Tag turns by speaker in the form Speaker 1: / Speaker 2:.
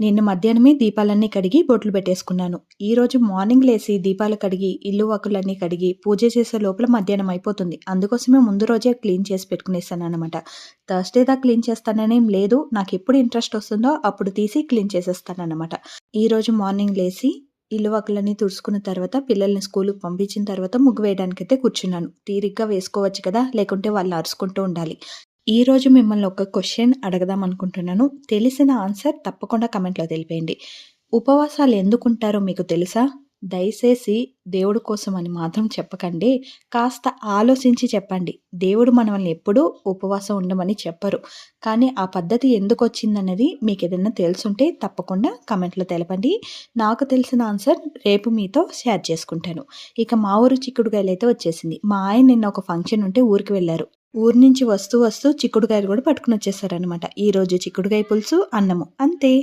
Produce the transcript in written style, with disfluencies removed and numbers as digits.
Speaker 1: నిన్న మధ్యాహ్నమే దీపాలన్నీ కడిగి బొట్లు పెట్టేసుకున్నాను. ఈరోజు మార్నింగ్ లేసి దీపాలు కడిగి, ఇల్లు వాకిలన్నీ కడిగి, పూజ చేసే లోపల మధ్యాహ్నం అయిపోతుంది. అందుకోసమే ముందు రోజే క్లీన్ చేసి పెట్టుకునేసాననమాట. థర్స్‌డే దాకా క్లీన్ చేస్తాననేం లేదు. నాకెప్పుడు ఇంట్రెస్ట్ వస్తుందో అప్పుడు తీసి క్లీన్ చేసేస్తాననమాట. ఈరోజు మార్నింగ్ లేసి ఇల్లు వాకిలన్నీ తుడుచుకున్న తర్వాత, పిల్లల్ని స్కూలుకి పంపించిన తర్వాత ముగ్గు వేయడానికైతే కూర్చున్నాను. తీరిగ్గా వేసుకోవచ్చు కదా! లేకుంటే వాళ్ళు అరుచుకుంటూ ఉండాలి. ఈరోజు మిమ్మల్ని ఒక క్వెషన్ అడగదాం అనుకుంటున్నాను. తెలిసిన ఆన్సర్ తప్పకుండా కామెంట్‌లో తెలిపేయండి. ఉపవాసాలు ఎందుకుంటారో మీకు తెలుసా? దయచేసి దేవుడి కోసం అని మాత్రం చెప్పకండి. కాస్త ఆలోచించి చెప్పండి. దేవుడు మనల్ని ఎప్పుడూ ఉపవాసం ఉండమని చెప్పరు. కానీ ఆ పద్ధతి ఎందుకొచ్చిందన్నది మీకేదన్నా తెలుసుంటే తప్పకుండా కామెంట్‌లో తెలపండి. నాకు తెలిసిన ఆన్సర్ రేపు మీతో షేర్ చేసుకుంటాను. ఇక మా ఊరు చిక్కుడుగాయలైతే వచ్చేసింది. మా ఆయన నిన్న ఒక ఫంక్షన్ ఉంటే ఊరికి వెళ్లారు. ఊరు నుంచి వస్తూ చిక్కుడుగాయలు కూడా పట్టుకొని వచ్చేసారనమాట. ఈరోజు చిక్కుడుగాయ పులుసు, అన్నము అంతే.